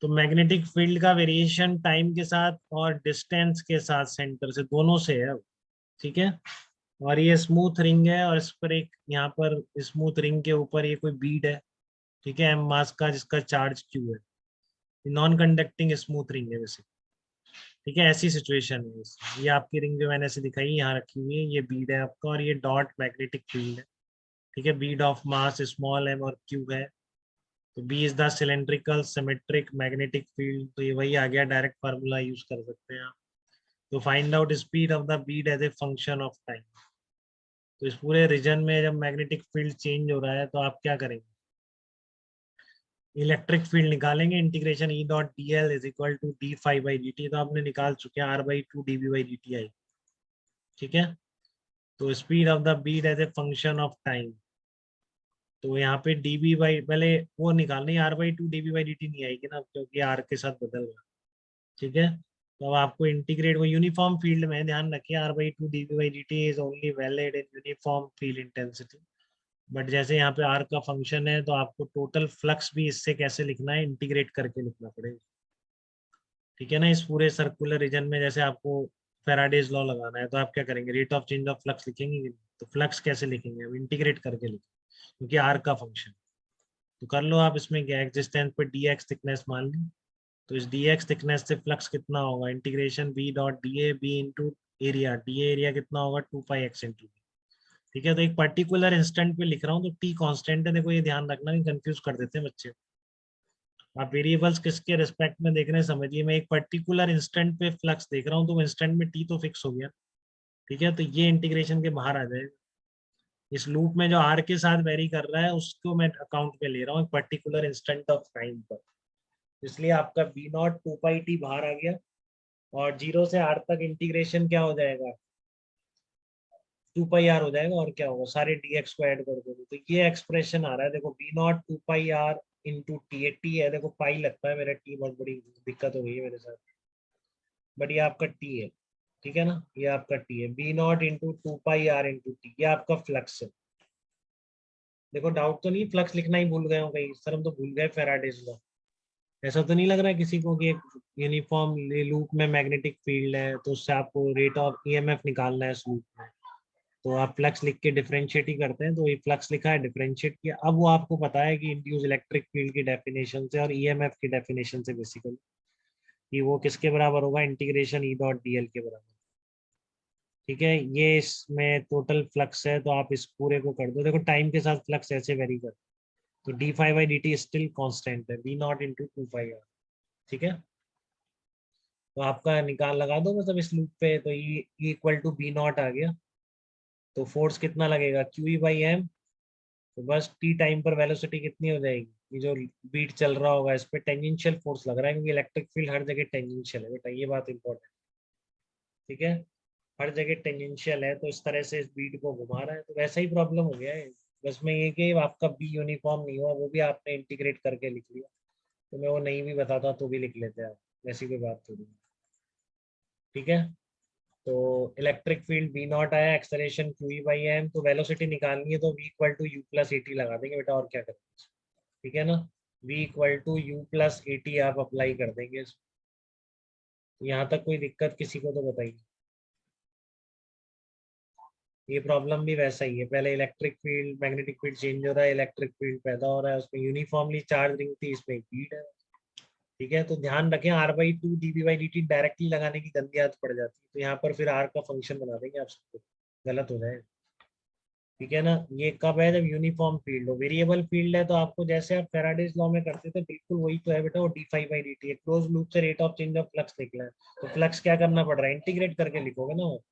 तो magnetic field का variation time के साथ और डिस्टेंस के साथ सेंटर से दोनों से है। ठीक है, और ये स्मूथ रिंग है और इस पर एक यहाँ पर स्मूथ रिंग के ऊपर ये कोई बीड है। ठीक है, एम मास का जिसका चार्ज क्यू है। नॉन कंडक्टिंग स्मूथ रिंग है वैसे। ठीक है, ऐसी सिचुएशन है ये आपकी रिंग जो मैंने ऐसे दिखाई यहाँ रखी हुई है, ये बीड है आपका और ये डॉट मैग्नेटिक फील्ड है। ठीक है, bead of mass small m और क्यू है। तो B is the cylindrical symmetric magnetic field. तो ये वही आ गया, डायरेक्ट फार्मूला यूज कर सकते हैं आप। तो find out speed of the bead as a function of time. तो इस पूरे रीजन में जब मैग्नेटिक फील्ड चेंज हो रहा है तो आप क्या करेंगे, इलेक्ट्रिक फील्ड निकालेंगे। Integration E dot d l is equal to d phi by d t, तो आपने निकाल चुके हैं, r by two d B by d t I. ठीक है, तो speed of the bead as a function of time. तो यहाँ पे डी बी बाई, पहले वो निकालनी, r by two d B by d t नहीं आएगी ना क्योंकि आर के साथ बदल रहा है। ठीक है, तो अब आपको इंटीग्रेट, वो यूनिफॉर्म फील्ड में ध्यान रखिए, r by two d B by d t is only valid in uniform field intensity. But जैसे यहाँ पे आर का फंक्शन है तो आपको टोटल फ्लक्स भी इससे कैसे लिखना है, इंटीग्रेट करके लिखना पड़ेगा। ठीक है ना, इस पूरे सर्कुलर रीजन में जैसे आपको फेराडेज लॉ लगाना है तो आप क्या करेंगे, rate of change of flux लिखेंगे कि नहीं? तो फ्लक्स कैसे लिखेंगे, अब इंटीग्रेट करके लिखेंगे क्योंकि आर का फंक्शन। तो कर लो आप, इसमें क्या एक्सिस्टेंस पे डी एक्स थिकनेस मान ली। तो इस डी एक्स थिकनेस से फ्लक्स कितना होगा, integration B dot d A B into area, d area कितना होगा, टू पाई एक्स इंटू। ठीक है, तो एक पर्टिकुलर इंस्टेंट पे लिख रहा हूँ तो टी कांस्टेंट है, देखो ये ध्यान रखना कि कंफ्यूज कर देते हैं बच्चे। आप वेरिएबल्स किसके रिस्पेक्ट में देख रहे हैं समझिए, मैं एक पर्टिकुलर इंस्टेंट पे फ्लक्स देख रहा हूँ तो इंस्टेंट में टी तो फिक्स हो गया। ठीक है, तो ये इंटीग्रेशन के बाहर आ जाएगा। इस लूप में जो आर के साथ वेरी कर रहा है उसको मैं अकाउंट में ले रहा हूँ एक पर्टिकुलर इंस्टेंट ऑफ टाइम पर। इसलिए आपका B naught two pi t बाहर आ गया और जीरो से आर तक इंटीग्रेशन क्या हो जाएगा, टू पाई आर हो जाएगा। और क्या होगा, सारे डी एक्स को ऐड कर दोगे तो ये एक्सप्रेशन आ रहा है, देखो B naught two pi r into t a, t है देखो पाई लगता है मेरा, टी बहुत बड़ी दिक्कत हो गई है मेरे साथ, बट ये आपका टी है। ठीक है ना, ये आपका टी है, B not into two pi r into t, ये आपका फ्लक्स है। देखो डाउट तो नहीं, फ्लक्स लिखना ही भूल गए हो कहीं सर, हम तो भूल गए फेराडेज लॉ। ऐसा तो नहीं लग रहा है किसी को कि एक यूनिफॉर्म लूप में मैग्नेटिक फील्ड है तो उससे आपको रेट ऑफ ईएमएफ निकालना है इस लूप में। तो आप फ्लक्स लिख के डिफरेंशिएट ही करते हैं, तो ये फ्लक्स लिखा है, डिफरेंशिएट किया, अब वो आपको पता है कि इंड्यूस इलेक्ट्रिक फील्ड की डेफिनेशन से और ईएमएफ की डेफिनेशन से बेसिकली कि वो किसके बराबर होगा, integration E dot d L के बराबर। ठीक है, ये इसमें टोटल फ्लक्स है तो आप इस पूरे को कर दो, देखो टाइम के साथ फ्लक्स ऐसे वेरी कर, तो d phi by d t still constant है, B not into two pi r. ठीक है, तो आपका निकाल लगा दो मतलब इस लूप पे, तो E equal to B not आ गया। तो फोर्स कितना लगेगा, क्यू ई बाई एम। तो बस टी टाइम पर वेलोसिटी कितनी हो जाएगी, ये जो बीट चल रहा होगा इस पे टेंजेंशियल फोर्स लग रहा है क्योंकि इलेक्ट्रिक फील्ड हर जगह टेंजेंशियल है बेटा, ये बात इंपॉर्टेंट। ठीक है, हर जगह टेंजेंशियल है तो इस तरह से इस बीट को घुमा रहा है, तो वैसा ही प्रॉब्लम हो गया है। बस में ये कि आपका बी यूनिफॉर्म नहीं हुआ, वो भी आपने इंटीग्रेट करके लिख लिया। तो मैं वो नहीं भी बताता तो भी लिख लेते हैं आप, वैसी कोई बात थोड़ी। ठीक है, तो इलेक्ट्रिक फील्ड बी नॉट आया, acceleration q E by m, तो वेलोसिटी निकालनी है तो v equal to u plus a t लगा देंगे बेटा, और क्या करेंगे। ठीक है ना, v equal to u plus a t आप अप्लाई कर देंगे। तो यहाँ तक कोई दिक्कत किसी को तो बताइए। ये प्रॉब्लम भी वैसा ही है, पहले electric field magnetic field change हो रहा है, इलेक्ट्रिक फील्ड पैदा हो रहा है, उसमें यूनिफॉर्मली चार्ज रिंग थी, इसमें एक फील्ड है। ठीक है, तो ध्यान रखें r by two d B by d t directly लगाने की गंदी आदत पड़ जाती है, तो यहाँ पर फिर आर का फंक्शन बना देंगे आप सबको, गलत हो जाए। ठीक है ना, ये कब है, जब यूनिफॉर्म फील्ड हो। वेरिएबल फील्ड है तो आपको जैसे आप फेराडेज लॉ में करते थे बिल्कुल वही तो है बेटा, वो D phi by d T है, क्लोज लूप से rate of change of flux निकला है। तो फ्लक्स क्या करना पड़ रहा है, इंटीग्रेट करके लिखोगे ना वो,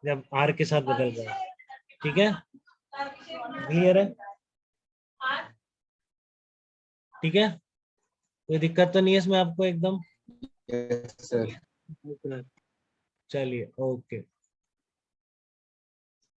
जब आर के साथ बदल रहा है। ठीक है, क्लियर है। ठीक है, कोई दिक्कत तो नहीं है इसमें आपको एकदम। Yes sir. चलिए ओके।